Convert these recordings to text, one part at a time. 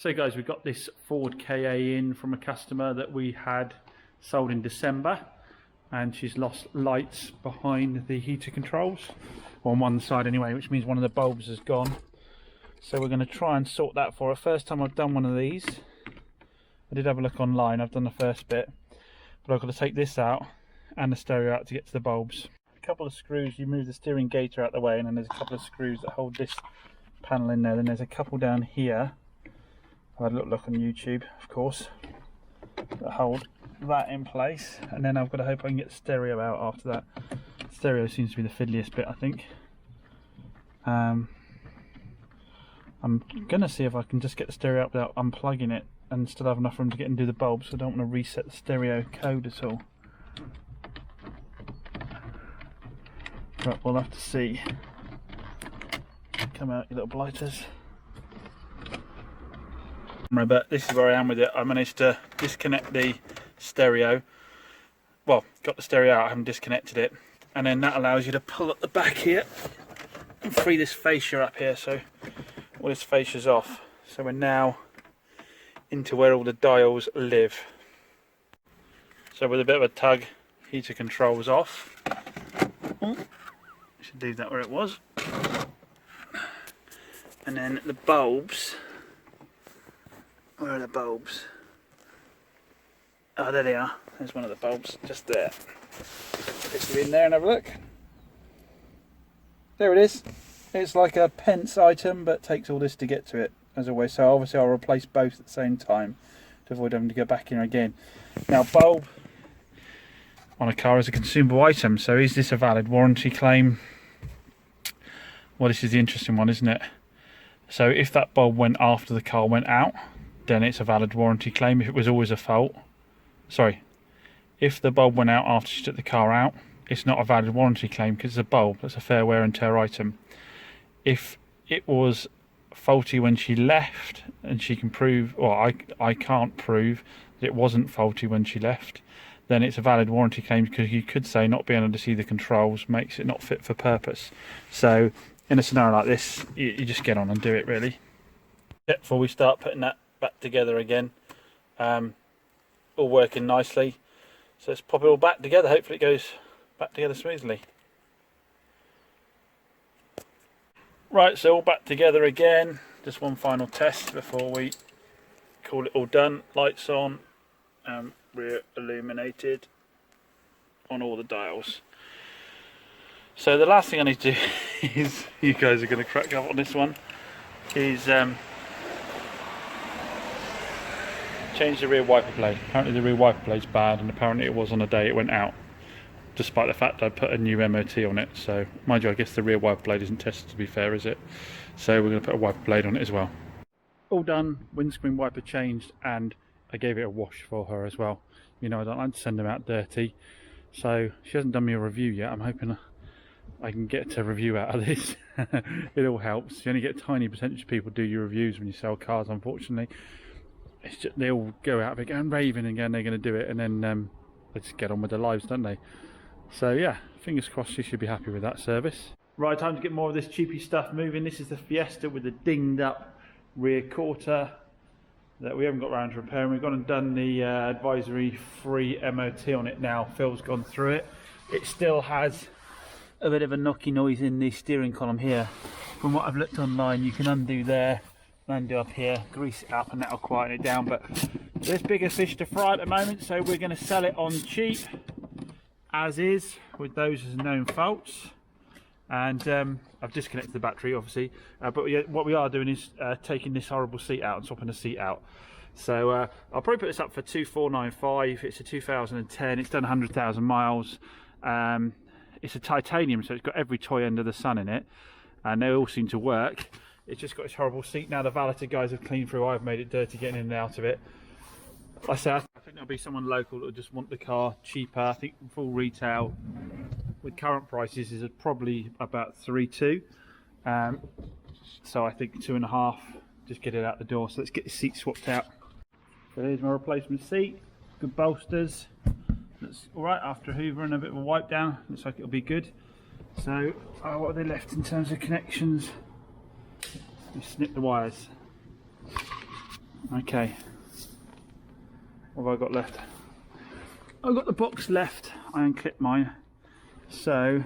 So guys, we got this Ford KA in from a customer that we had sold in December, and she's lost lights behind the heater controls, or on one side anyway, which means one of the bulbs has gone. So we're going to try and sort that for her. First time I've done one of these. I did have a look online, I've done the first bit, but I've got to take this out and the stereo out to get to the bulbs. A couple of screws, you move the steering gaiter out of the way, and then there's a couple of screws that hold this panel in there. Then there's a couple down here. I had a look on YouTube, of course, that hold that in place, and then I've got to hope I can get the stereo out after that. Stereo seems to be the fiddliest bit, I think. I'm gonna see if I can just get the stereo up without unplugging it and still have enough room to get and do the bulbs, so I don't want to reset the stereo code at all. But we'll have to see. Come out, you little blighters. But this is where I am with it. I managed to disconnect the stereo. Well, got the stereo out, I haven't disconnected it. And then that allows you to pull up the back here and free this fascia up here. So all this fascia's off. So we're now into where all the dials live. So with a bit of a tug, heater controls off. Oh, should leave that where it was. And then the bulbs. Where are the bulbs? Oh, there they are. There's one of the bulbs, just there. Let's get in there and have a look. There it is. It's like a pence item, but takes all this to get to it, as always. So obviously I'll replace both at the same time to avoid having to go back in again. Now, bulb on a car is a consumable item, so is this a valid warranty claim? Well, this is the interesting one, isn't it? So if that bulb went after the car went out, then it's a valid warranty claim. If it was always a fault, sorry, if the bulb went out after she took the car out, it's not a valid warranty claim because it's a bulb. That's a fair wear and tear item. If it was faulty when she left, and she can prove, or I can't prove that it wasn't faulty when she left, then it's a valid warranty claim, because you could say not being able to see the controls makes it not fit for purpose. So in a scenario like this, you just get on and do it, really. Before we start putting that back together again, all working nicely. So let's pop it all back together. Hopefully it goes back together smoothly. Right, so all back together again. Just one final test before we call it all done. Lights on, rear illuminated on all the dials. So the last thing I need to do is, you guys are going to crack up on this one, is change the rear wiper blade. Apparently the rear wiper blade's bad, and apparently it was on the day it went out, despite the fact I put a new MOT on it. So mind you, I guess the rear wiper blade isn't tested, to be fair, is it? So we're going to put a wiper blade on it as well. All done, windscreen wiper changed, and I gave it a wash for her as well. You know, I don't like to send them out dirty, so she hasn't done me a review yet. I'm hoping I can get a review out of this. It all helps. You only get a tiny percentage of people do your reviews when you sell cars, unfortunately. It's just, they all go out of it going raving and going they're going to do it, and then they just get on with their lives, don't they? So yeah, fingers crossed she should be happy with that service. Right, time to get more of this cheapy stuff moving. This is the Fiesta with the dinged up rear quarter that we haven't got around to repairing. We've gone and done the advisory free MOT on it now. Phil's gone through it. It still has a bit of a knocky noise in the steering column here. From what I've looked online, you can undo there, undo up here, grease it up, and that'll quieten it down. But there's bigger fish to fry at the moment, so we're going to sell it on cheap as is, with those as known faults. And I've disconnected the battery, obviously, but what we are doing is taking this horrible seat out and swapping the seat out. So I'll probably put this up for 2,495. It's a 2010. It's done 100,000 miles. It's a titanium, so it's got every toy under the sun in it, and they all seem to work. It's just got this horrible seat. Now the valeter guys have cleaned through. I've made it dirty getting in and out of it. Like I say, I think there'll be someone local that will just want the car cheaper. I think full retail with current prices is probably about 3.2. So I think 2.5. Just get it out the door. So let's get the seat swapped out. So here's my replacement seat. Good bolsters. That's all right after hoover and a bit of a wipe down. Looks like it'll be good. So what are they left in terms of connections? We snip the wires. Okay. What have I got left? I've got the box left. I unclipped mine. So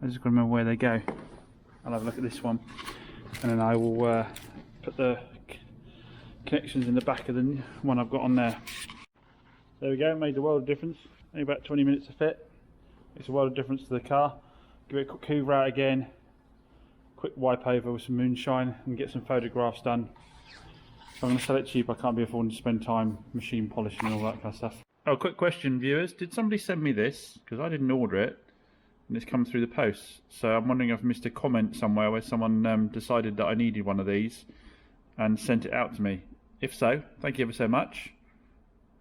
I just got to remember where they go. I'll have a look at this one, and then I will put the connections in the back of the one I've got on there. There we go, made a world of difference. Only about 20 minutes to fit. Makes a world of difference to the car. Give it a quick hoover out again, quick wipe over with some moonshine, and get some photographs done. If I'm going to sell it cheap, I can't be affording to spend time machine polishing and all that kind of stuff. Oh, quick question, viewers. Did somebody send me this? Because I didn't order it, and it's come through the post. So I'm wondering if I missed a comment somewhere where someone decided that I needed one of these and sent it out to me. If so, thank you ever so much.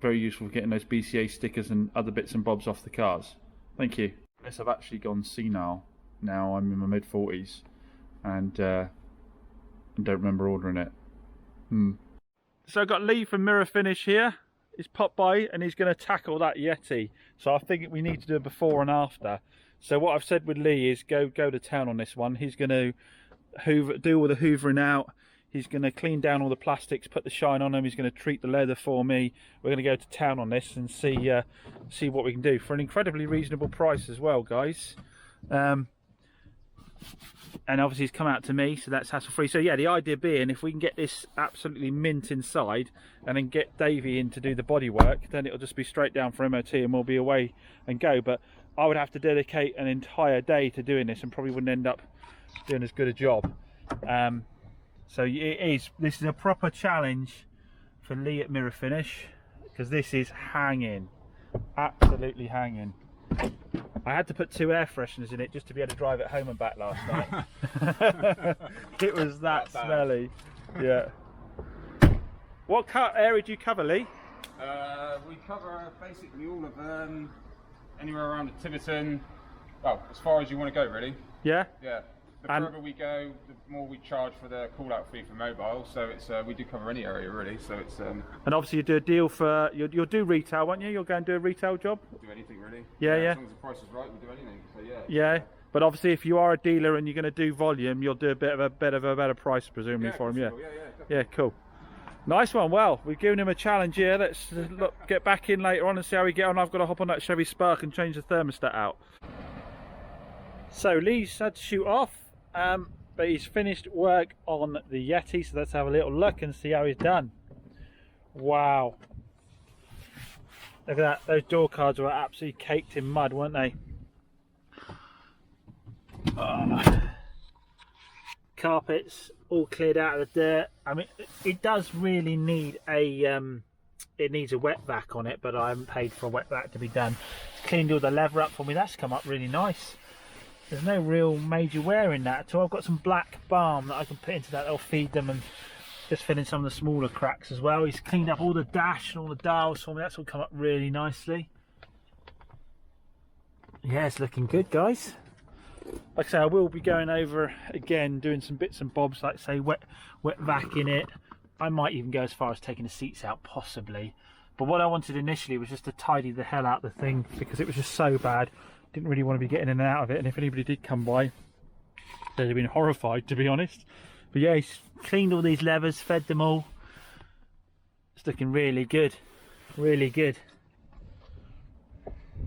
Very useful for getting those BCA stickers and other bits and bobs off the cars. Thank you. Yes, I've actually gone senile. Now I'm in my mid-40s and don't remember ordering it. So I've got Lee from Mirror Finish here. He's popped by and he's going to tackle that Yeti. So I think we need to do a before and after. So what I've said with Lee is go to town on this one. He's going to do all the hoovering out. He's going to clean down all the plastics, put the shine on them. He's going to treat the leather for me. We're going to go to town on this and see what we can do for an incredibly reasonable price as well, guys. And obviously he's come out to me, so that's hassle free. So yeah, the idea being, if we can get this absolutely mint inside and then get Davey in to do the body work, then it'll just be straight down for MOT and we'll be away and go. But I would have to dedicate an entire day to doing this and probably wouldn't end up doing as good a job. So this is a proper challenge for Lee at Mirror Finish, because this is hanging, absolutely hanging. I had to put 2 air fresheners in it just to be able to drive it home and back last night. It was that smelly. Yeah. What area do you cover, Lee? We cover basically all of anywhere around the Tiverton. Well, as far as you want to go, really. Yeah. Yeah. The further we go, the more we charge for the call-out fee for mobile. So it's we do cover any area really. So it's. And obviously you do a deal for you'll do retail, won't you? You'll go and do a retail job. We'll do anything really. Yeah, yeah. As long as the price is right, we'll do anything. So yeah. Yeah, but obviously if you are a dealer and you're going to do volume, you'll do a better price presumably for him. Yeah. Yeah, cool. Nice one. Well, we've given him a challenge here. Let's get back in later on and see how we get on. I've got to hop on that Chevy Spark and change the thermostat out. So Lee's had to shoot off. But he's finished work on the Yeti, so let's have a little look and see how he's done. Wow, look at that, those door cards were absolutely caked in mud, weren't they? Carpets all cleared out of the dirt. I mean, it does really need it needs a wet vac on it, but I haven't paid for a wet vac to be done. Cleaned all the leather up for me. That's come up really nice. There's no real major wear in that at all. I've got some black balm that I can put into that. That'll feed them and just fill in some of the smaller cracks as well. He's cleaned up all the dash and all the dials for me. That's all come up really nicely. Yeah, it's looking good, guys. Like I say, I will be going over again, doing some bits and bobs, like say wet vac in it. I might even go as far as taking the seats out, possibly. But what I wanted initially was just to tidy the hell out of the thing, because it was just so bad. Didn't really want to be getting in and out of it, and if anybody did come by, they'd have been horrified, to be honest. But yeah, he's cleaned all these levers, fed them all. It's looking really good, really good.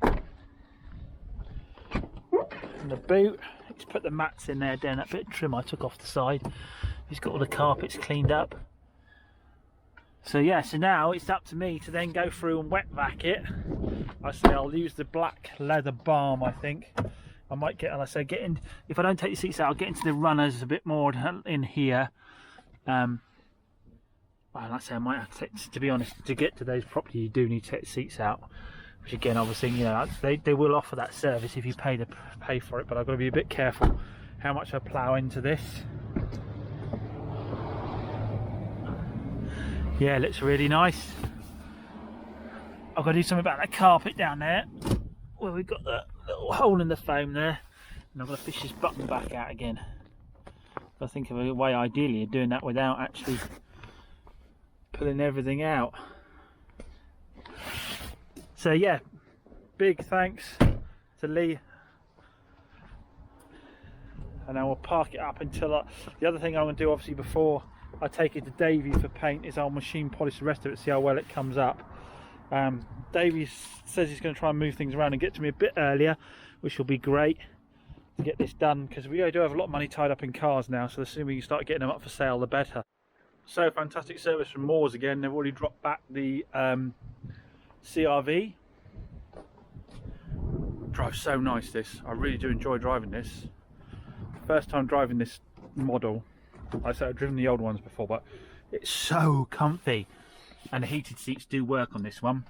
And the boot, he's put the mats in there down that bit of trim I took off the side. He's got all the carpets cleaned up. So yeah, so now it's up to me to then go through and wet vac it. I say I'll use the black leather balm, I think. I might get, and I say if I don't take the seats out, I'll get into the runners a bit more in here. Well, like I say, I might have to take, to be honest, to get to those properly you do need to take the seats out. Which again, obviously, you know, they will offer that service if you pay for it, but I've got to be a bit careful how much I plough into this. Yeah, it looks really nice. I've got to do something about that carpet down there where we've got the little hole in the foam there, and I've got to fish this button back out again. I think of a way ideally of doing that without actually pulling everything out. So yeah, big thanks to Lee, and I will park it up until the other thing I'm going to do obviously before I take it to Davey for paint. His old machine polish the rest of it, see how well it comes up. Davey says he's going to try and move things around and get to me a bit earlier, which will be great to get this done, because we do have a lot of money tied up in cars now, so the sooner we can start getting them up for sale, the better. So fantastic service from Moores again. They've already dropped back the CRV. Drives so nice, this. I really do enjoy driving this. First time driving this model. I said I've driven the old ones before, but it's so comfy, and the heated seats do work on this one.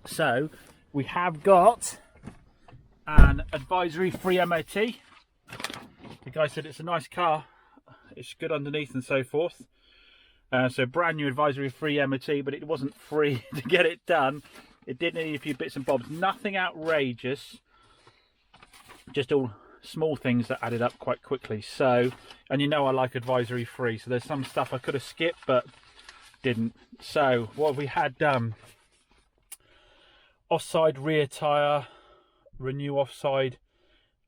So we have got an advisory free MOT. The guy said it's a nice car, it's good underneath and so forth. So brand new advisory free MOT, but it wasn't free to get it done. It did need a few bits and bobs, nothing outrageous, just all small things that added up quite quickly. So, and you know I like advisory free, so there's some stuff I could have skipped but didn't. So what have we had done? Offside rear tyre, renew offside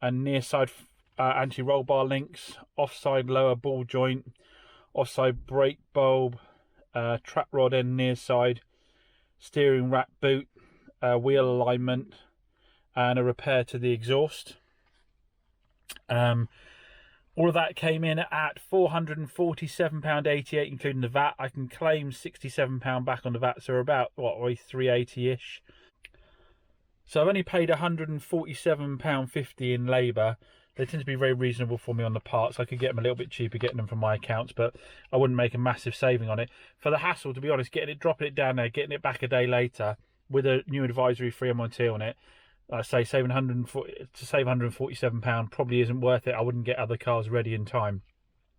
and near side anti-roll bar links, offside lower ball joint, offside brake bulb, trap rod end near side, steering rack boot, wheel alignment, and a repair to the exhaust. All of that came in at £447.88 including the VAT. I can claim £67 back on the VAT, so we're about what, £380-ish. So I've only paid £147.50 in labour. They tend to be very reasonable for me on the parts. I could get them a little bit cheaper getting them from my accounts, but I wouldn't make a massive saving on it. For the hassle, to be honest, getting it, dropping it down there, getting it back a day later with a new advisory free MOT on it, I say saving £147 probably isn't worth it. I wouldn't get other cars ready in time.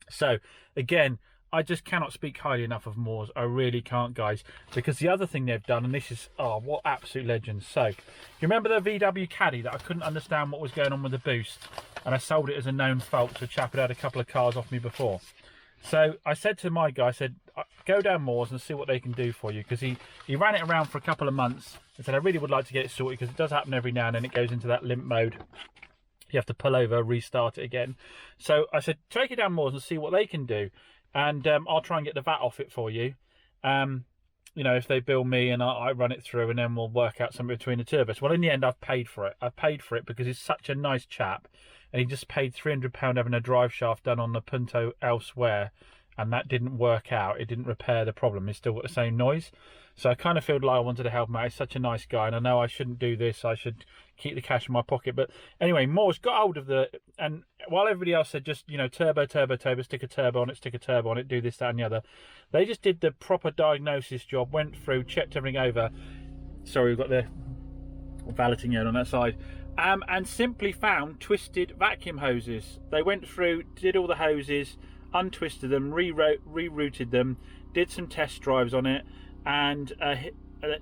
So again, I just cannot speak highly enough of Moores. I really can't, guys, because the other thing they've done, and this is, oh, what absolute legends. So you remember the VW Caddy that I couldn't understand what was going on with the boost, and I sold it as a known fault to a chap who had a couple of cars off me before. So I said to my guy, I said, go down Moores and see what they can do for you, because he ran it around for a couple of months and said, I really would like to get it sorted, because it does happen every now and then. It goes into that limp mode. You have to pull over, restart it again. So I said, take it down Moores and see what they can do, and I'll try and get the VAT off it for you. You know, if they bill me and I run it through, and then we'll work out something between the two of us. Well, in the end, I've paid for it. I've paid for it because he's such a nice chap, and he just paid £300 having a drive shaft done on the Punto elsewhere, and that didn't work out. It didn't repair the problem. It's still got the same noise. So I kind of felt like I wanted to help him out. He's such a nice guy, and I know I shouldn't do this. I should keep the cash in my pocket. But anyway, Moores got hold of and while everybody else said just, you know, turbo, stick a turbo on it, do this, that and the other, they just did the proper diagnosis job, went through, checked everything over. Sorry, we've got the valeting yard on that side. And simply found twisted vacuum hoses. They went through, did all the hoses, untwisted them, rerouted them, did some test drives on it, and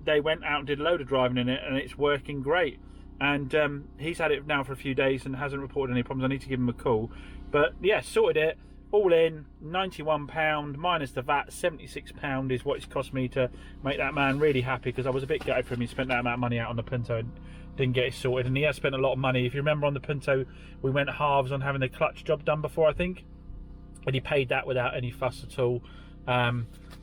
they went out and did a load of driving in it, and it's working great. And he's had it now for a few days and hasn't reported any problems. I need to give him a call. But yeah, sorted it. All in, £91 minus the VAT, £76 is what it's cost me to make that man really happy, because I was a bit gutted for him. He spent that amount of money out on the Punto and didn't get it sorted, and he has spent a lot of money. If you remember on the Punto, we went halves on having the clutch job done before, I think, and he paid that without any fuss at all.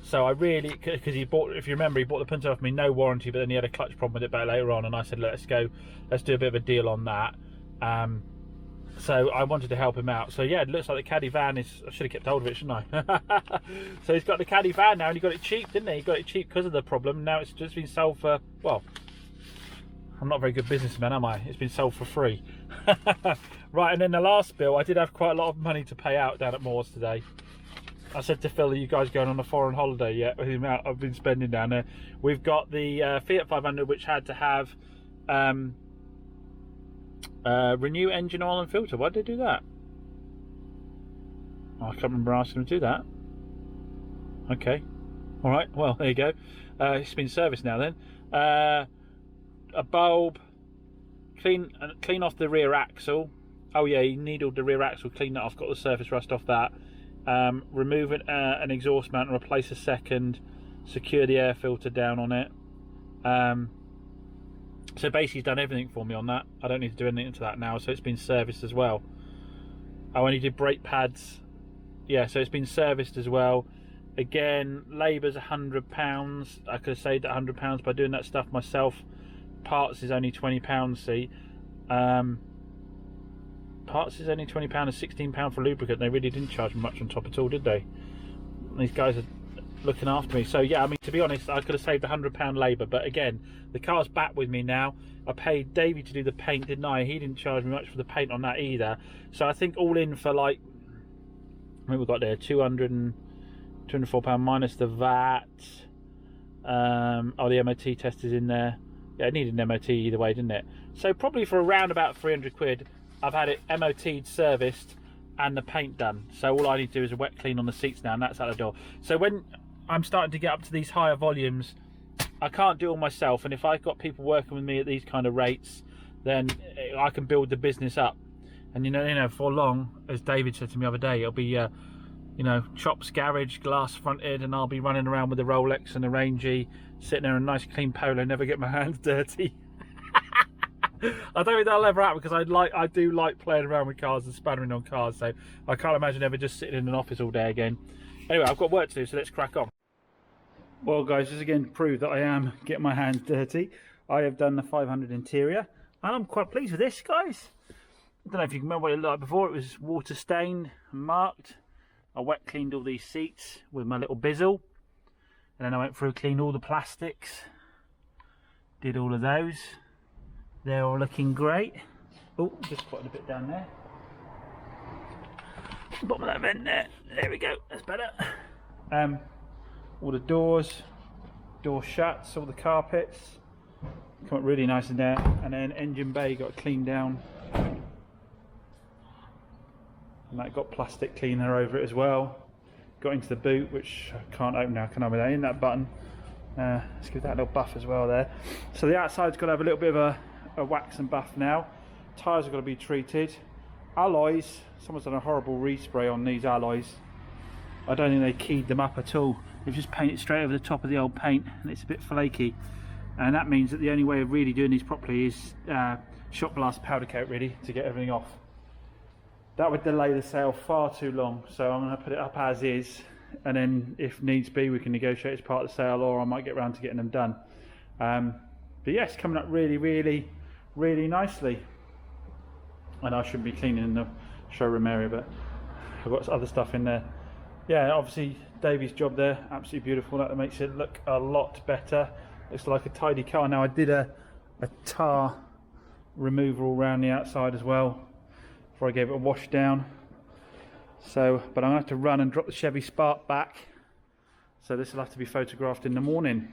So I really, because he bought, if you remember, he bought the Punto off me, no warranty, but then he had a clutch problem with it back later on, and I said, let's do a bit of a deal on that. So I wanted to help him out. So yeah, it looks like the Caddy van is, I should have kept hold of it, shouldn't I? So he's got the Caddy van now, and he got it cheap, didn't he? He got it cheap because of the problem. Now it's just been sold for, well, I'm not a very good businessman, am I? It's been sold for free. Right, and then the last bill, I did have quite a lot of money to pay out down at Moores today. I said to Phil, are you guys going on a foreign holiday yet? With the amount I've been spending down there. We've got the Fiat 500, which had to have renew engine oil and filter. Why did they do that? Oh, I can't remember asking them to do that. Okay. Alright, well, there you go. It's been serviced now then. A bulb. Clean off the rear axle. Oh yeah, you needled the rear axle, clean that off, got the surface rust off that. Remove an exhaust mount and replace a second. Secure the air filter down on it. So basically he's done everything for me on that. I don't need to do anything to that now, so it's been serviced as well. I only did brake pads. Yeah, so it's been serviced as well. Again, labour's £100. I could have saved £100 by doing that stuff myself. Parts is only £20. See, parts is only £20 and £16 for lubricant. They really didn't charge me much on top at all, did they? These guys are looking after me. So yeah, I mean, to be honest, I could have saved £100 labour. But again, the car's back with me now. I paid Davey to do the paint, didn't I? He didn't charge me much for the paint on that either. So I think all in for like, I think we got there £204 minus the VAT. Oh, the MOT test is in there. Yeah, it needed an MOT either way, didn't it? So probably for around about 300 quid, I've had it MOT'd, serviced, and the paint done. So all I need to do is a wet clean on the seats now, and that's out the door. So when I'm starting to get up to these higher volumes, I can't do it all myself. And if I've got people working with me at these kind of rates, then I can build the business up. And you know, for long, as David said to me the other day, it'll be you know, Chops garage, glass fronted, and I'll be running around with a Rolex and a Rangy, sitting there in a nice clean polo, never get my hands dirty. I don't think that'll ever happen, because I do like playing around with cars and spattering on cars, so I can't imagine ever just sitting in an office all day again. Anyway, I've got work to do, so let's crack on. Well guys, just again to prove that I am getting my hands dirty, I have done the 500 interior, and I'm quite pleased with this, guys. I don't know if you can remember what it looked like before. It was water stained and marked. I wet cleaned all these seats with my little bizzle, and then I went through, cleaned all the plastics, did all of those. They're all looking great. Oh, just putting a bit down there. Bottom of that vent there. There we go, that's better. All the doors, door shuts, all the carpets come up really nice in there, and then engine bay got cleaned down. And that got plastic cleaner over it as well. Got into the boot, which I can't open now, can I, without in that button. Let's give that a little buff as well there. So the outside's got to have a little bit of a wax and buff now. Tyres have got to be treated. Alloys, someone's done a horrible respray on these alloys. I don't think they keyed them up at all. They've just painted straight over the top of the old paint, and it's a bit flaky. And that means that the only way of really doing these properly is shot blast powder coat, really, to get everything off. That would delay the sale far too long, so I'm going to put it up as is, and then if needs be we can negotiate as part of the sale, or I might get around to getting them done. But yeah, it's coming up really nicely, and I shouldn't be cleaning in the showroom area, but I've got other stuff in there. Yeah, obviously Davey's job there, absolutely beautiful. That makes it look a lot better. Looks like a tidy car. Now I did a tar remover all around the outside as well before I gave it a wash down. So, but I'm going to have to run and drop the Chevy Spark back, so this will have to be photographed in the morning.